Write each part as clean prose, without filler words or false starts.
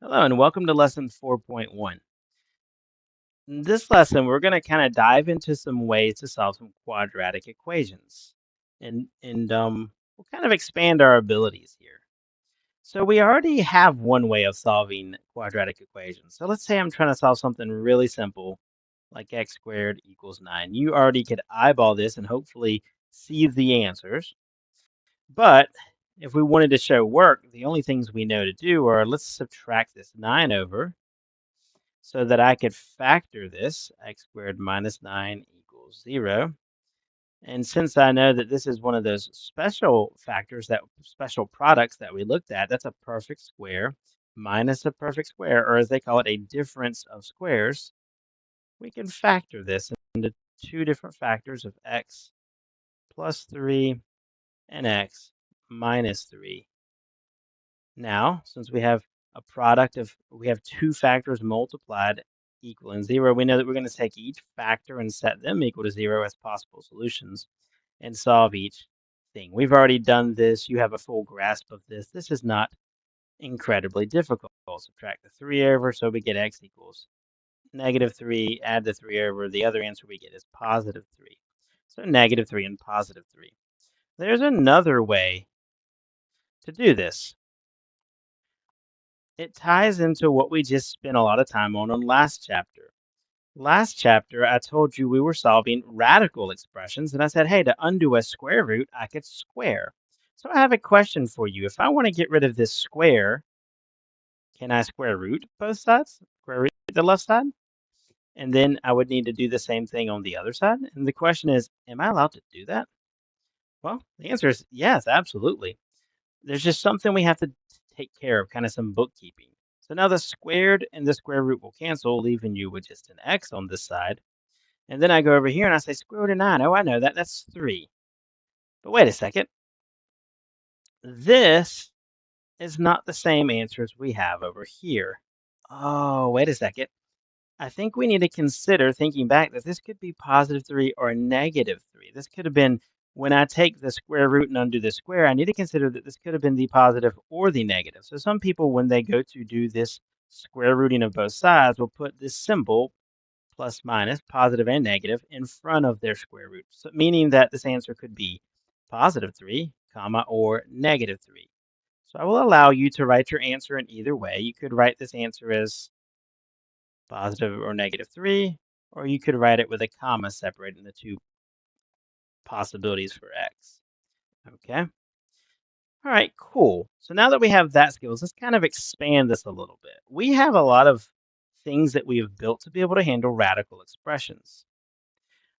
Hello and welcome to lesson 4.1. In this lesson, we're going to kind of dive into some ways to solve some quadratic equations. And we'll kind of expand our abilities here. So we already have one way of solving quadratic equations. So let's say I'm trying to solve something really simple, like x squared equals 9. You already could eyeball this and hopefully see the answers. But if we wanted to show work, the only things we know to do are let's subtract this 9 over so that I could factor this, x squared minus 9 equals 0. And since I know that this is one of those special products that we looked at, that's a perfect square minus a perfect square, or as they call it, a difference of squares, we can factor this into two different factors of x plus 3 and x minus 3. Now, since we have two factors multiplied equaling 0, we know that we're going to take each factor and set them equal to 0 as possible solutions and solve each thing. We've already done this. You have a full grasp of this. This is not incredibly difficult. Subtract the 3 over, so we get x equals negative 3. Add the 3 over. The other answer we get is positive 3. So negative 3 and positive 3. There's another way to do this. It ties into what we just spent a lot of time on last chapter. Last chapter, I told you we were solving radical expressions, and I said, hey, to undo a square root, I could square. So I have a question for you. If I want to get rid of this square, can I square root both sides? Square root the left side? And then I would need to do the same thing on the other side. And the question is, am I allowed to do that? Well, the answer is yes, absolutely. There's just something we have to take care of, kind of some bookkeeping. So now the squared and the square root will cancel, leaving you with just an x on this side. And then I go over here and I say square root of 9. Oh, I know that. That's 3. But wait a second. This is not the same answers we have over here. Oh, wait a second. I think we need to consider, thinking back, that this could be positive 3 or negative 3. This could have been, when I take the square root and undo the square, I need to consider that this could have been the positive or the negative. So some people, when they go to do this square rooting of both sides, will put this symbol, plus minus, positive and negative, in front of their square root, so, meaning that this answer could be positive 3, comma, or negative 3. So I will allow you to write your answer in either way. You could write this answer as positive or negative 3, or you could write it with a comma separating the two possibilities for x. Okay? All right, cool. So now that we have that skills, let's kind of expand this a little bit. We have a lot of things that we have built to be able to handle radical expressions.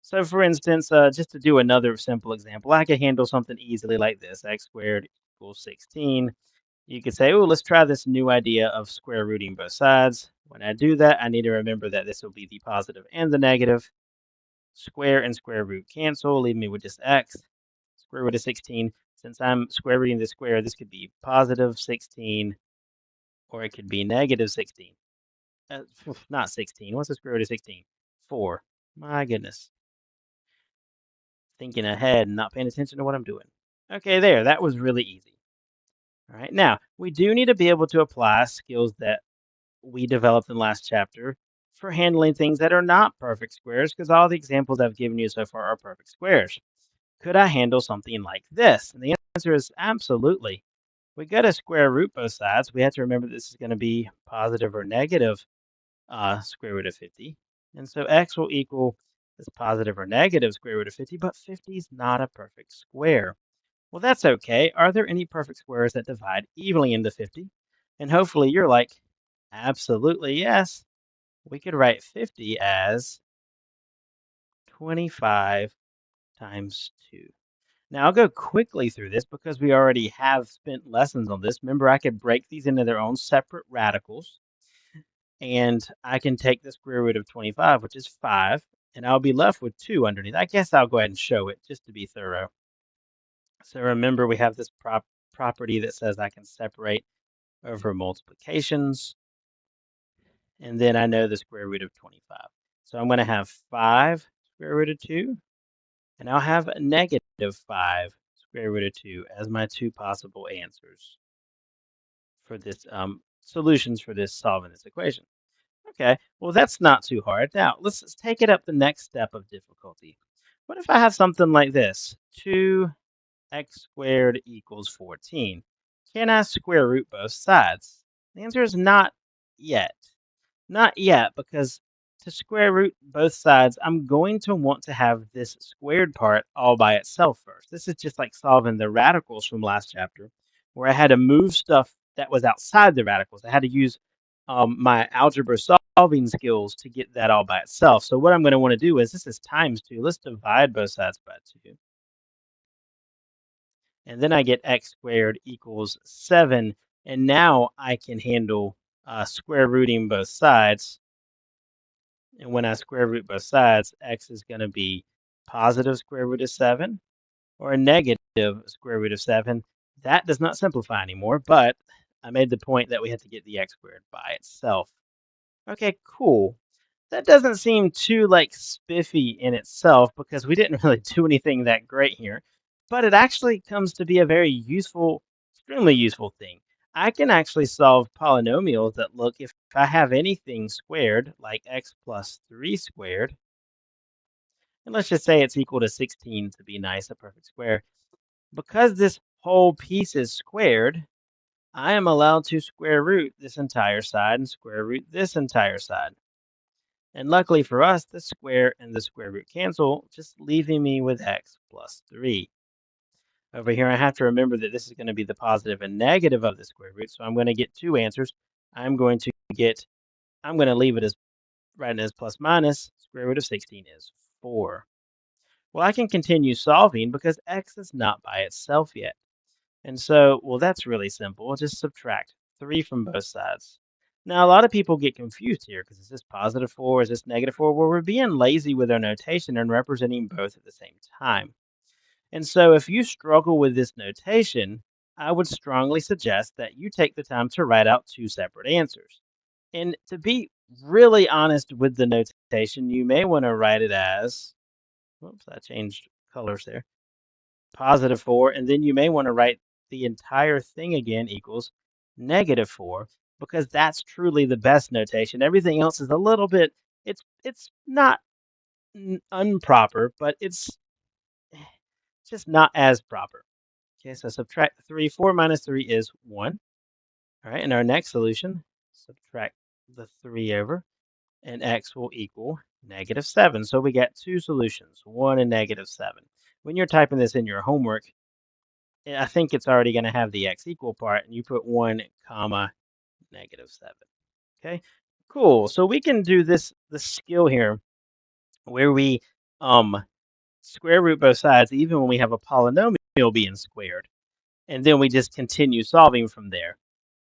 So for instance, just to do another simple example, I could handle something easily like this, x squared equals 16. You could say, oh, let's try this new idea of square rooting both sides. When I do that, I need to remember that this will be the positive and the negative. Square and square root cancel, leave me with just x. Square root of 16. Since I'm square rooting the square, this could be positive 16, or it could be negative 16. Not 16. What's the square root of 16? 4. My goodness. Thinking ahead and not paying attention to what I'm doing. Okay, there. That was really easy. All right. Now, we do need to be able to apply skills that we developed in last chapter for handling things that are not perfect squares, because all the examples I've given you so far are perfect squares. Could I handle something like this? And the answer is absolutely. We got to square root both sides. We have to remember this is going to be positive or negative square root of 50. And so x will equal this positive or negative square root of 50, but 50 is not a perfect square. Well, that's okay. Are there any perfect squares that divide evenly into 50? And hopefully you're like, absolutely yes. We could write 50 as 25 times 2. Now, I'll go quickly through this because we already have spent lessons on this. Remember, I could break these into their own separate radicals, and I can take the square root of 25, which is 5, and I'll be left with 2 underneath. I guess I'll go ahead and show it just to be thorough. So remember, we have this property that says I can separate over multiplications, and then I know the square root of 25. So I'm going to have 5 square root of 2, and I'll have a negative 5 square root of 2 as my two possible answers for this solutions for this solving this equation. Okay, well, that's not too hard. Now, let's take it up the next step of difficulty. What if I have something like this? 2x squared equals 14. Can I square root both sides? The answer is not yet. Not yet, because to square root both sides, I'm going to want to have this squared part all by itself first. This is just like solving the radicals from last chapter, where I had to move stuff that was outside the radicals. I had to use my algebra solving skills to get that all by itself. So what I'm going to want to do is, this is times 2. Let's divide both sides by 2. And then I get x squared equals 7. And now I can handle square rooting both sides. And when I square root both sides, x is going to be positive square root of 7 or a negative square root of 7. That does not simplify anymore, but I made the point that we had to get the x squared by itself. Okay, cool. That doesn't seem too like spiffy in itself because we didn't really do anything that great here, but it actually comes to be a very useful, extremely useful thing. I can actually solve polynomials that look, if I have anything squared, like x plus 3 squared, and let's just say it's equal to 16 to be nice, a perfect square. Because this whole piece is squared, I am allowed to square root this entire side and square root this entire side. And luckily for us, the square and the square root cancel, just leaving me with x plus 3. Over here, I have to remember that this is going to be the positive and negative of the square root, so I'm going to get two answers. I'm going to get, I'm going to leave it as writing as plus minus, square root of 16 is 4. Well, I can continue solving because x is not by itself yet. And so, well, that's really simple. Just subtract 3 from both sides. Now, a lot of people get confused here because is this positive 4? Is this negative 4? Well, we're being lazy with our notation and representing both at the same time. And so, if you struggle with this notation, I would strongly suggest that you take the time to write out two separate answers. And to be really honest with the notation, you may want to write it as, whoops, I changed colors there, positive 4, and then you may want to write the entire thing again equals negative 4, because that's truly the best notation. Everything else is a little bit, it's not improper, but it's just not as proper. Okay, so subtract 3. 4 minus 3 is 1. All right, in our next solution, subtract the 3 over, and x will equal negative 7. So we got two solutions, 1 and negative 7. When you're typing this in your homework, I think it's already going to have the x equal part, and you put 1 comma negative 7. Okay, cool. So we can do this skill here where we um square root both sides even when we have a polynomial being squared, and then we just continue solving from there.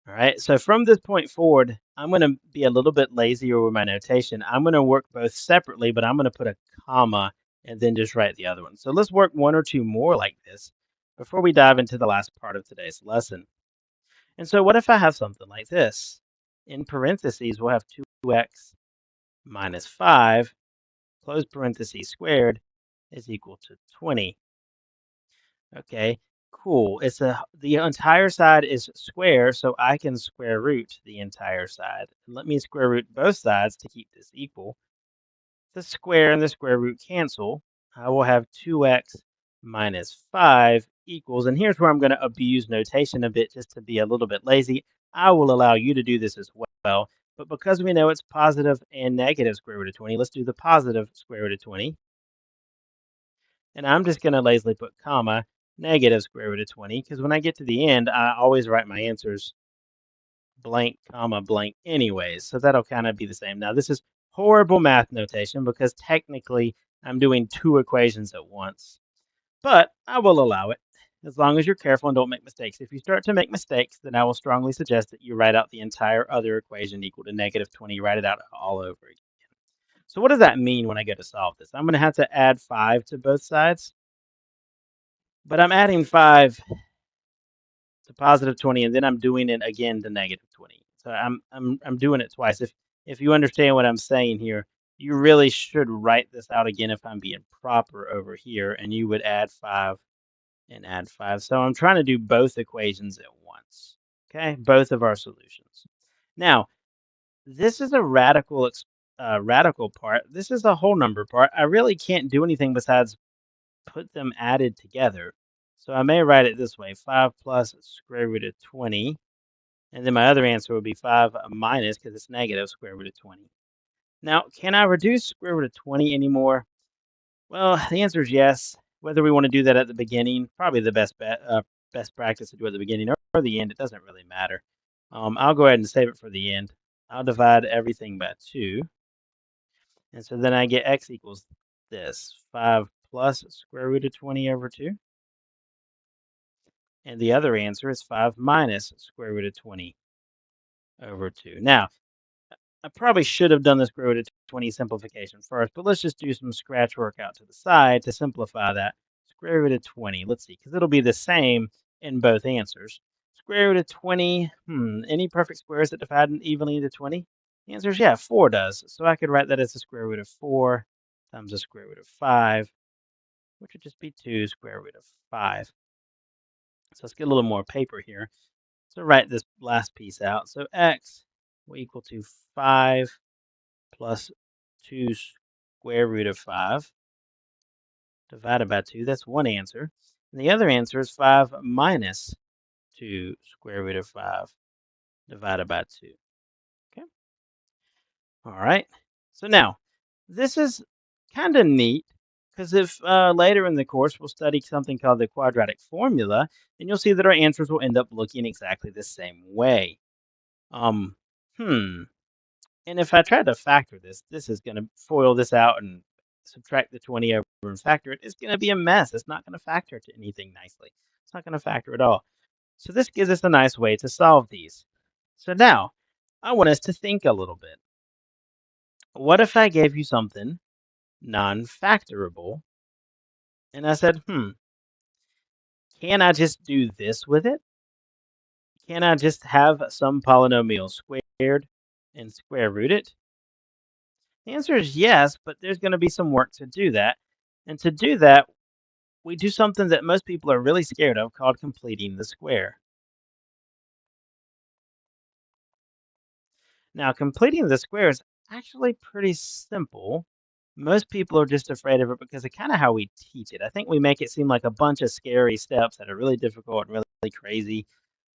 All right, so from this point forward, I'm going to be a little bit lazier with my notation. I'm going to work both separately, but I'm going to put a comma and then just write the other one. So let's work one or two more like this before we dive into the last part of today's lesson. And so what if I have something like this? In parentheses, we'll have 2x minus 5, close parentheses squared, is equal to 20. Okay, cool. The entire side is square, so I can square root the entire side. Let me square root both sides to keep this equal. The square and the square root cancel. I will have 2x minus 5 equals, and here's where I'm going to abuse notation a bit just to be a little bit lazy. I will allow you to do this as well, but because we know it's positive and negative square root of 20, let's do the positive square root of 20. And I'm just going to lazily put comma, negative square root of 20, because when I get to the end, I always write my answers blank, comma, blank anyways. So that'll kind of be the same. Now, this is horrible math notation because technically I'm doing two equations at once, but I will allow it as long as you're careful and don't make mistakes. If you start to make mistakes, then I will strongly suggest that you write out the entire other equation equal to negative 20. Write it out all over again. So what does that mean when I go to solve this? I'm going to have to add 5 to both sides, but I'm adding 5 to positive 20, and then I'm doing it again to negative 20. So I'm doing it twice. If you understand what I'm saying here, you really should write this out again if I'm being proper over here, and you would add 5 and add 5. So I'm trying to do both equations at once. Okay, both of our solutions. Now, this is a radical part. This is a whole number part. I really can't do anything besides put them added together. So I may write it this way, 5 plus square root of 20. And then my other answer would be 5 minus, because it's negative, square root of 20. Now, can I reduce square root of 20 anymore? Well, the answer is yes. Whether we want to do that at the beginning, probably the best practice to do at the beginning or the end, it doesn't really matter. I'll go ahead and save it for the end. I'll divide everything by 2. And so then I get x equals this, 5 plus square root of 20 over 2. And the other answer is 5 minus square root of 20 over 2. Now, I probably should have done the square root of 20 simplification first, but let's just do some scratch work out to the side to simplify that. Square root of 20, let's see, because it'll be the same in both answers. Square root of 20, any perfect squares that divide evenly into 20? The answer is yeah, 4 does. So I could write that as the square root of 4 times the square root of 5, which would just be 2 square root of 5. So let's get a little more paper here. So write this last piece out. So x will equal to 5 plus 2 square root of 5 divided by 2. That's one answer. And the other answer is 5 minus 2 square root of 5 divided by 2. Okay. All right. So now, this is kind of neat because if later in the course we'll study something called the quadratic formula, then you'll see that our answers will end up looking exactly the same way. Um, hmm. And if I try to factor this, this is going to FOIL this out and subtract the 20 over and factor it. It's going to be a mess. It's not going to factor to anything nicely. It's not going to factor at all. So this gives us a nice way to solve these. So now I want us to think a little bit. What if I gave you something non-factorable and I said, can I just do this with it? Can I just have some polynomial squared and square root it? The answer is yes, but there's going to be some work to do that. And to do that, we do something that most people are really scared of called completing the square. Now, completing the square is actually pretty simple. Most people are just afraid of it because of kind of how we teach it. I think we make it seem like a bunch of scary steps that are really difficult and really crazy,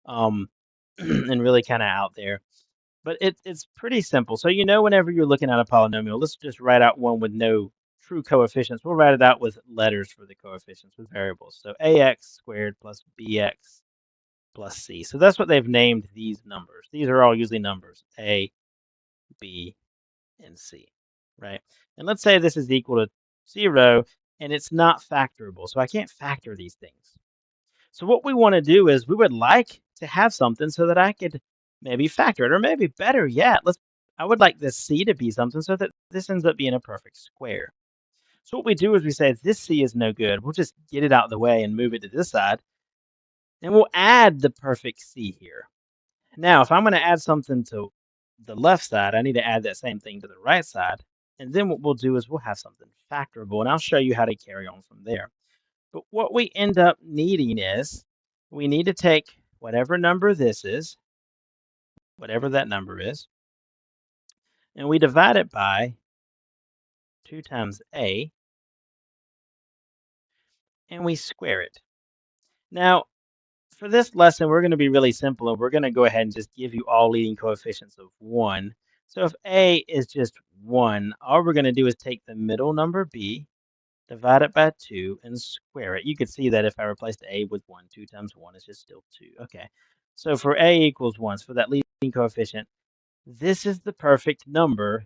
um, and really kind of out there. But it's pretty simple. So you know whenever you're looking at a polynomial, let's just write out one with no true coefficients. We'll write it out with letters for the coefficients, with variables. So ax squared plus bx plus c. So that's what they've named these numbers. These are all usually numbers, a, b, and c, right? And let's say this is equal to 0, and it's not factorable. So I can't factor these things. So what we want to do is we would like to have something so that I could maybe factor it, or maybe better yet, I would like this c to be something so that this ends up being a perfect square. So what we do is we say this c is no good. We'll just get it out of the way and move it to this side, and we'll add the perfect c here. Now, if I'm going to add something to the left side, I need to add that same thing to the right side. And then what we'll do is we'll have something factorable, and I'll show you how to carry on from there. But what we end up needing is we need to take whatever number this is, whatever that number is, and we divide it by 2 times a, and we square it. Now, for this lesson, we're going to be really simple, and we're going to go ahead and just give you all leading coefficients of 1. So if a is just 1, all we're going to do is take the middle number b, divide it by 2, and square it. You could see that if I replaced a with 1, 2 times 1 is just still 2. Okay, so for a equals 1, so for that leading coefficient, this is the perfect number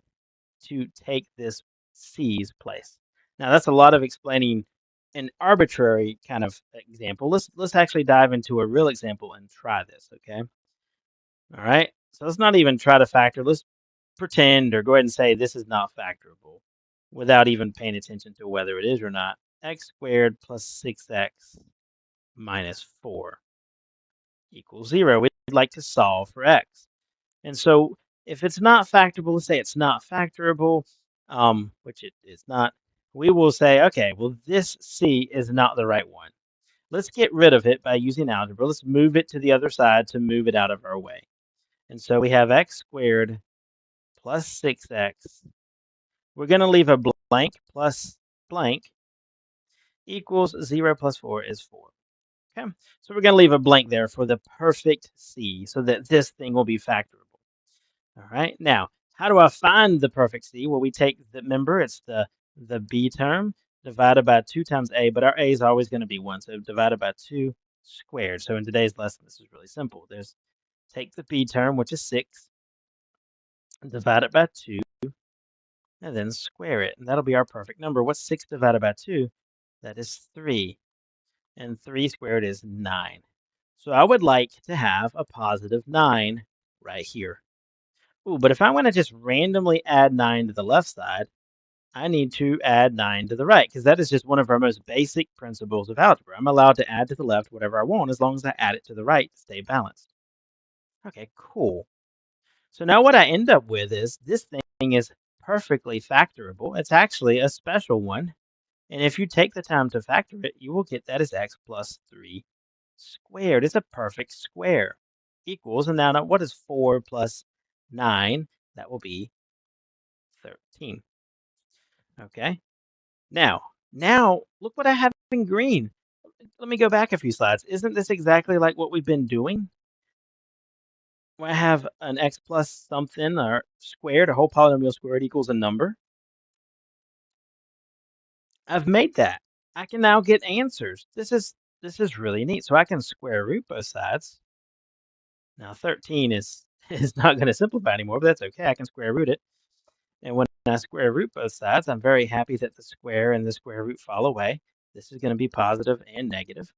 to take this c's place. Now that's a lot of explaining an arbitrary kind of example. Let's actually dive into a real example and try this, okay? All right. So let's not even try to factor. Let's pretend or go ahead and say this is not factorable without even paying attention to whether it is or not. X squared plus 6x minus 4 equals 0. We'd like to solve for x. And so if it's not factorable, let's say it's not factorable, which it is not, we will say, okay, well, this c is not the right one. Let's get rid of it by using algebra. Let's move it to the other side to move it out of our way. And so we have x squared plus 6x. We're going to leave a blank plus blank equals 0 plus 4 is 4. Okay, so we're going to leave a blank there for the perfect C so that this thing will be factorable. All right, now, how do I find the perfect C? Well, we take the, remember, it's the B term divided by 2 times A, but our A is always going to be 1, so divided by 2 squared. So in today's lesson, this is really simple. There's take the B term, which is 6, divide it by 2, and then square it. And that'll be our perfect number. What's 6 divided by 2? That is 3. And 3 squared is 9. So I would like to have a positive 9 right here. Ooh, but if I want to just randomly add 9 to the left side, I need to add 9 to the right, because that is just one of our most basic principles of algebra. I'm allowed to add to the left whatever I want as long as I add it to the right to stay balanced. Okay, cool. So now what I end up with is this thing is perfectly factorable. It's actually a special one. And if you take the time to factor it, you will get that as x plus 3 squared. It's a perfect square. Equals, and now what is 4 plus 9? That will be 13. Okay. Now, look what I have in green. Let me go back a few slides. Isn't this exactly like what we've been doing? I have an x plus something or squared, a whole polynomial squared equals a number. I've made that. I can now get answers. This is really neat. So I can square root both sides. Now 13 is not going to simplify anymore, but that's okay. I can square root it. And when I square root both sides, I'm very happy that the square and the square root fall away. This is going to be positive and negative.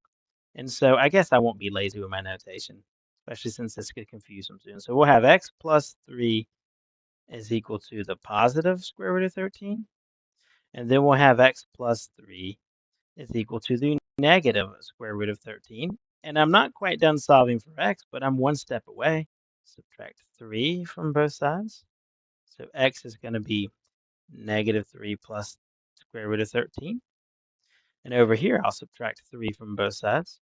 And so I guess I won't be lazy with my notation, especially since this could confuse some students. So we'll have x plus 3 is equal to the positive square root of 13. And then we'll have x plus 3 is equal to the negative square root of 13. And I'm not quite done solving for x, but I'm one step away. Subtract 3 from both sides. So x is going to be negative 3 plus square root of 13. And over here, I'll subtract 3 from both sides.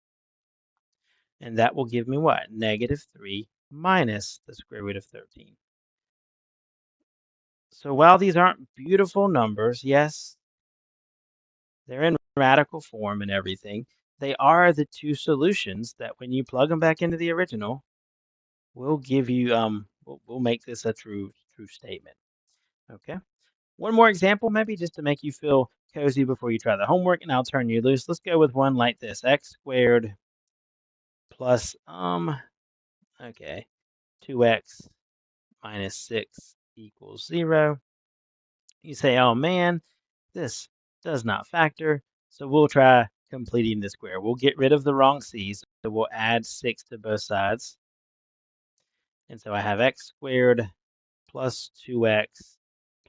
And that will give me what? Negative 3 minus the square root of 13. So while these aren't beautiful numbers, yes, they're in radical form and everything, they are the two solutions that when you plug them back into the original, will give you, we'll make this a true statement. Okay. One more example, maybe just to make you feel cozy before you try the homework, and I'll turn you loose. Let's go with one like this: x squared plus okay, 2x minus 6 equals 0. You say, oh man, this does not factor. So we'll try completing the square. We'll get rid of the wrong c's. So we'll add 6 to both sides. And so I have x squared plus 2x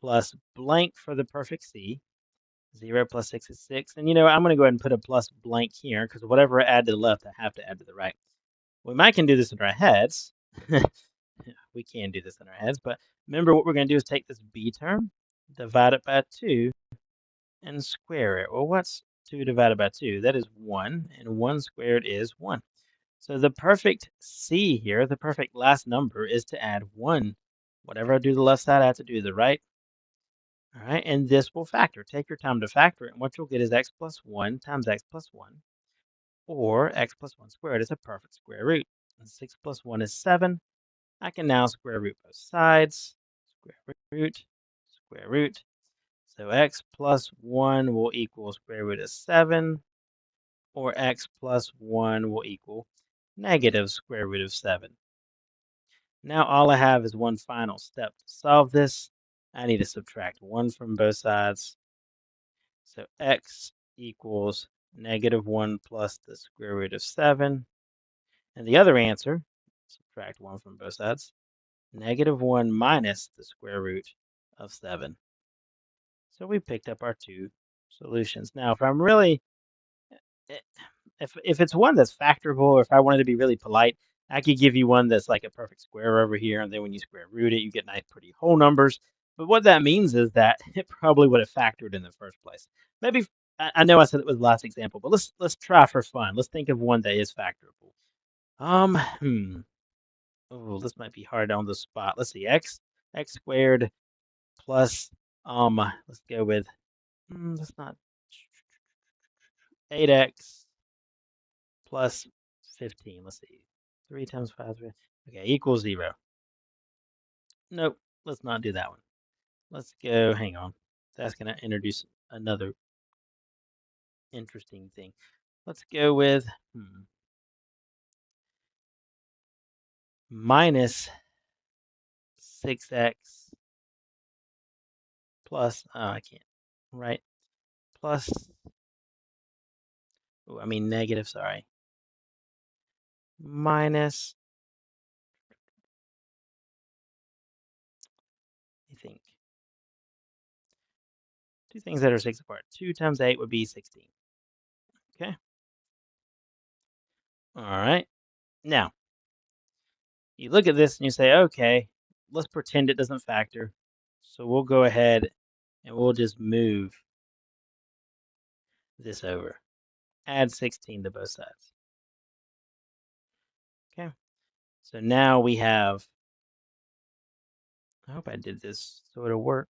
plus blank for the perfect c. 0 plus 6 is 6. And I'm going to go ahead and put a plus blank here because whatever I add to the left, I have to add to the right. We might can do this in our heads. We can do this in our heads, but remember what we're going to do is take this b term, divide it by 2, and square it. Well, what's 2 divided by 2? That is 1, and 1 squared is 1. So the perfect C here, the perfect last number, is to add 1. Whatever I do to the left side, I have to do to the right. All right, and this will factor. Take your time to factor it, and what you'll get is x plus 1 times x plus 1, or x plus 1 squared is a perfect square root. And 6 plus 1 is 7. I can now square root both sides. Square root, square root. So x plus 1 will equal square root of 7, or x plus 1 will equal negative square root of 7. Now all I have is one final step to solve this. I need to subtract 1 from both sides. So x equals negative 1 plus the square root of 7. And the other answer, subtract 1 from both sides, negative 1 minus the square root of 7. So we picked up our two solutions. Now, if I'm really, eh, if it's one that's factorable, or if I wanted to be really polite, I could give you one that's like a perfect square over here, and then when you square root it, you get nice, pretty whole numbers. But what that means is that it probably would have factored in the first place. Maybe I know I said it was the last example, but let's try for fun. Let's think of one that is factorable. Hmm. Oh, this might be hard on the spot. Let's see, x squared plus, let's go with, that's not 8x plus 15. Let's see, 3 times 5, okay, equals 0. Nope, let's not do that one. Let's go, hang on. That's going to introduce another interesting thing. Let's go with minus 6x plus, I can't, right? Plus, oh, I mean negative, sorry. Minus, I think, two things that are 6 apart. 2 times 8 would be 16. Okay. All right. Now, you look at this and you say, okay, let's pretend it doesn't factor. So we'll go ahead and we'll just move this over. Add 16 to both sides. Okay. So now we have, I hope I did this so it'll work.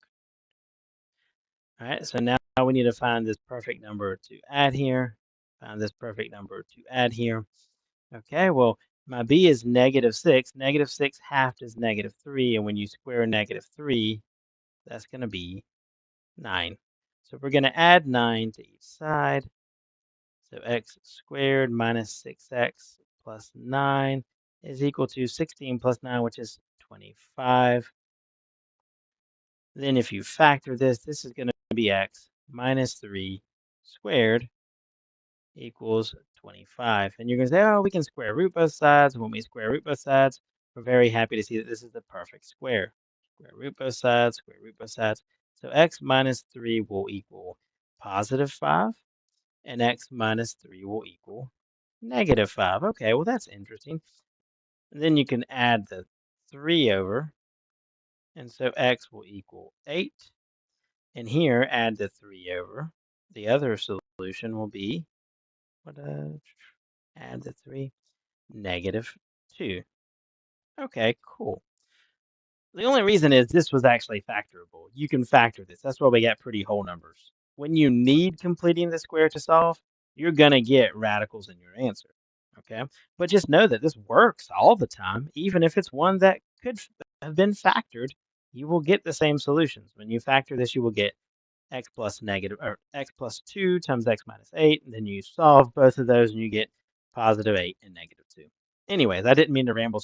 All right. So now we need to find this perfect number to add here. Find this perfect number to add here. Okay. Well, my b is -6. -6 halved is -3. And when you square -3, that's going to be 9. So we're going to add 9 to each side. So x squared minus 6x plus 9 is equal to 16 plus 9, which is 25. Then if you factor this, this is going to be x minus 3 squared equals 25. And you're going to say, oh, we can square root both sides. And when we square root both sides, we're very happy to see that this is the perfect square. Square root both sides, square root both sides. So x minus 3 will equal positive 5, and x minus 3 will equal negative 5. Okay, well, that's interesting. And then you can add the 3 over, and so x will equal 8. And here, add the 3 over. The other solution will be, add the 3, negative 2. Okay, cool. The only reason is this was actually factorable. You can factor this. That's why we got pretty whole numbers. When you need completing the square to solve, you're going to get radicals in your answer. Okay, but just know that this works all the time. Even if it's one that could have been factored, you will get the same solutions. When you factor this, you will get x plus negative, or x plus 2 times x minus 8, and then you solve both of those and you get positive 8 and negative 2. Anyways, I didn't mean to ramble